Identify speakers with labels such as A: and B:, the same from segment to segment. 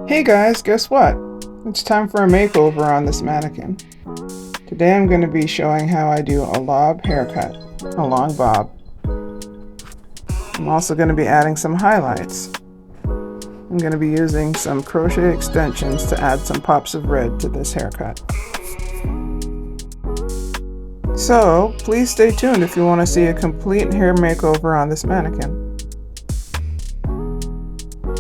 A: Hey guys, guess what? It's time for a makeover on this mannequin. Today I'm going to be showing how I do a lob haircut, a long bob. I'm also going to be adding some highlights. I'm going to be using some crochet extensions to add some pops of red to this haircut. So, please stay tuned if you want to see a complete hair makeover on this mannequin.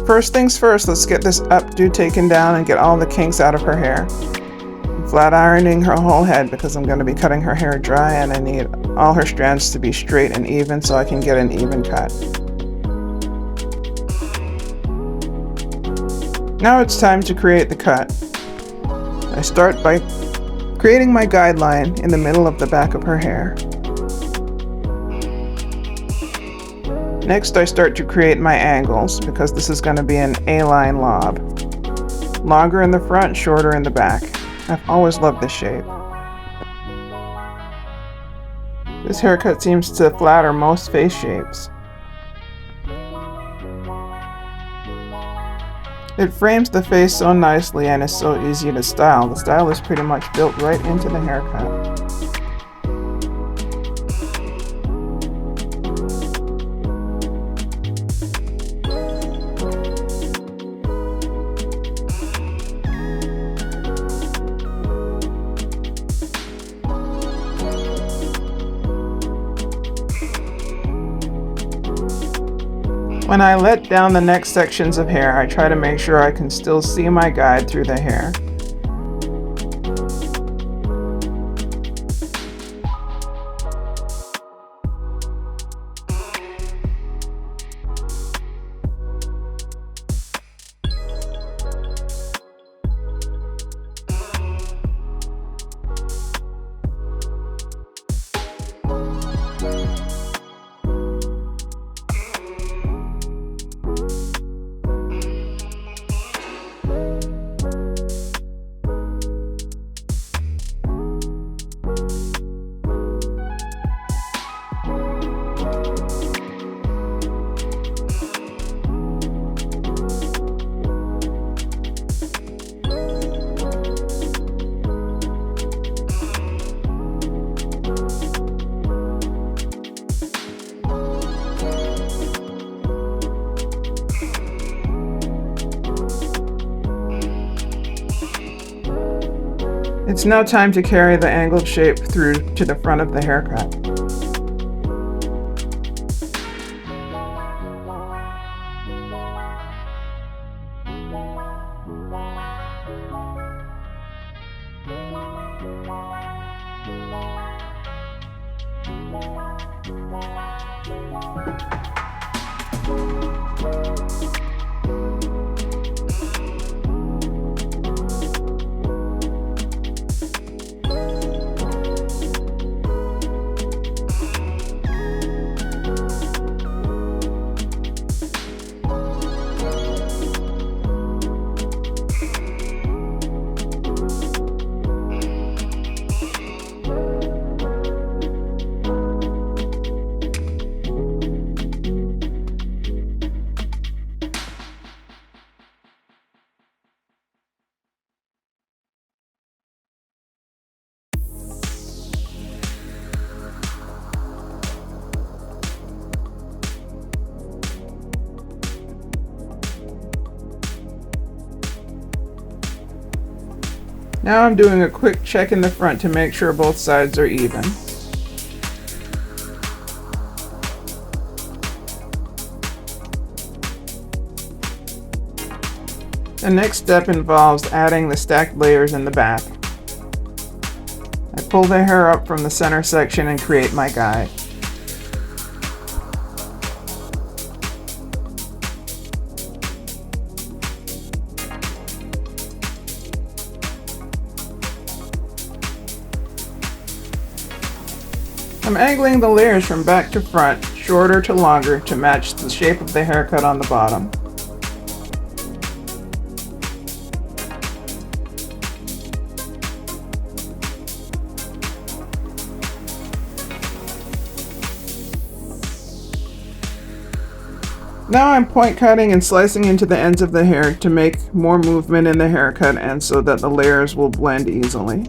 A: First things first, let's get this updo taken down and get all the kinks out of her hair. I'm flat ironing her whole head because I'm going to be cutting her hair dry and I need all her strands to be straight and even so I can get an even cut. Now it's time to create the cut. I start by creating my guideline in the middle of the back of her hair. Next, I start to create my angles because this is going to be an A-line lob. Longer in the front, shorter in the back. I've always loved this shape. This haircut seems to flatter most face shapes. It frames the face so nicely and is so easy to style. The style is pretty much built right into the haircut. When I let down the next sections of hair, I try to make sure I can still see my guide through the hair. It's now time to carry the angled shape through to the front of the haircut. Now I'm doing a quick check in the front to make sure both sides are even. The next step involves adding the stacked layers in the back. I pull the hair up from the center section and create my guide. I'm angling the layers from back to front, shorter to longer, to match the shape of the haircut on the bottom. Now I'm point cutting and slicing into the ends of the hair to make more movement in the haircut and so that the layers will blend easily.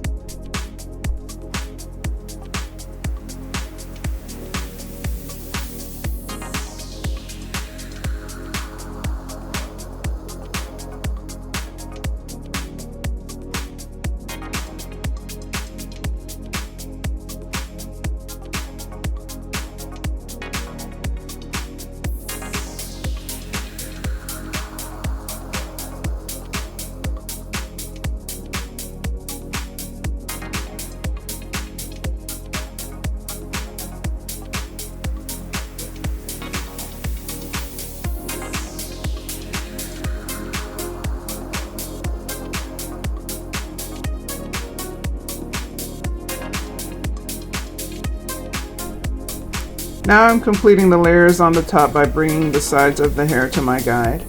A: Now I'm completing the layers on the top by bringing the sides of the hair to my guide.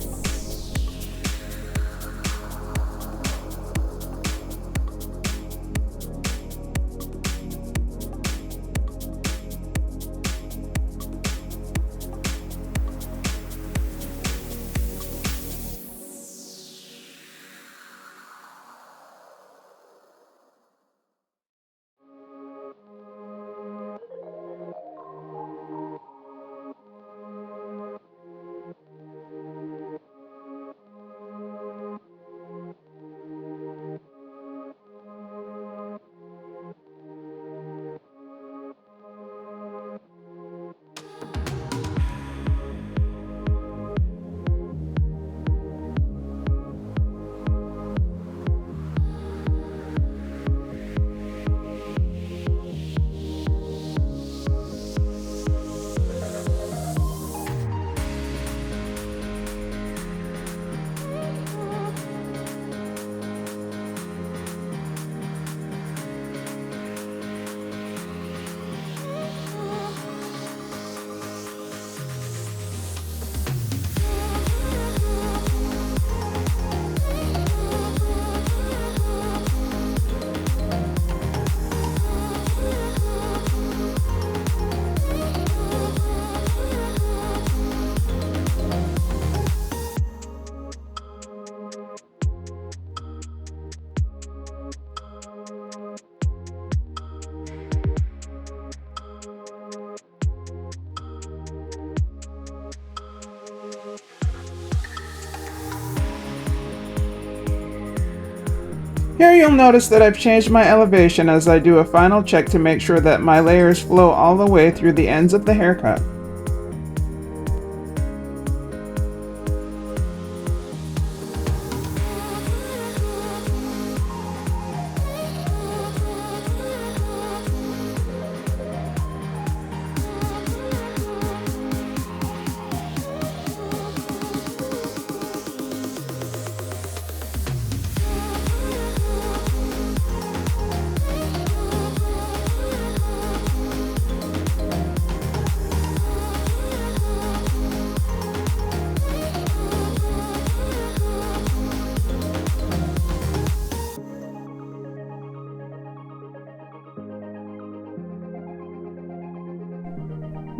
A: Here you'll notice that I've changed my elevation as I do a final check to make sure that my layers flow all the way through the ends of the haircut.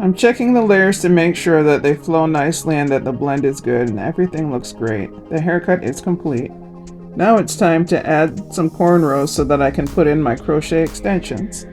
A: I'm checking the layers to make sure that they flow nicely and that the blend is good and everything looks great. The haircut is complete. Now it's time to add some cornrows so that I can put in my crochet extensions.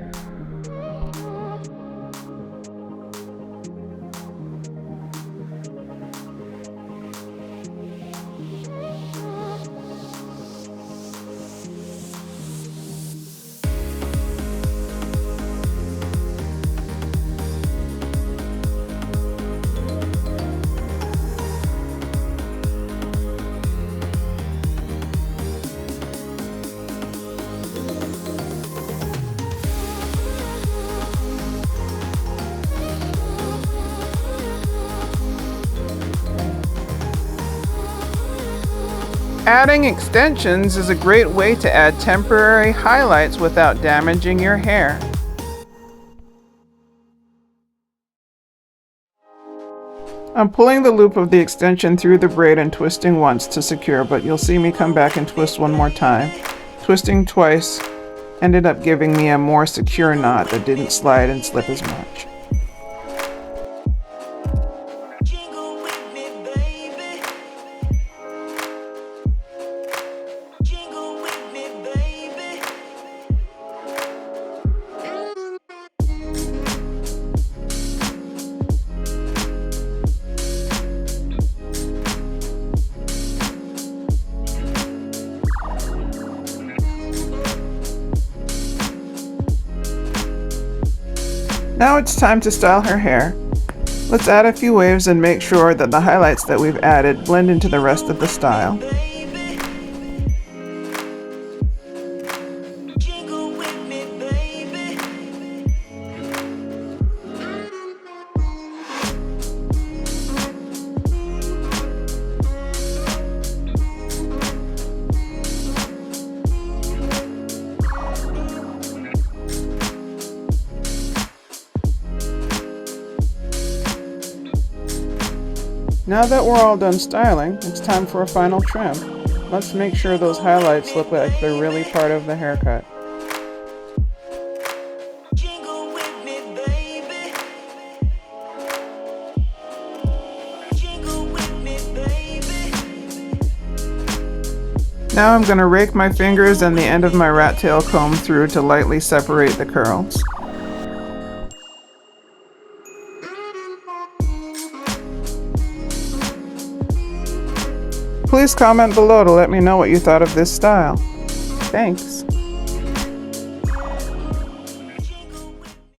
A: Adding extensions is a great way to add temporary highlights without damaging your hair. I'm pulling the loop of the extension through the braid and twisting once to secure, but you'll see me come back and twist one more time. Twisting twice ended up giving me a more secure knot that didn't slide and slip as much. Now it's time to style her hair. Let's add a few waves and make sure that the highlights that we've added blend into the rest of the style. Now that we're all done styling, it's time for a final trim. Let's make sure those highlights look like they're really part of the haircut. Now I'm going to rake my fingers and the end of my rat tail comb through to lightly separate the curls. Please comment below to let me know what you thought of this style. Thanks.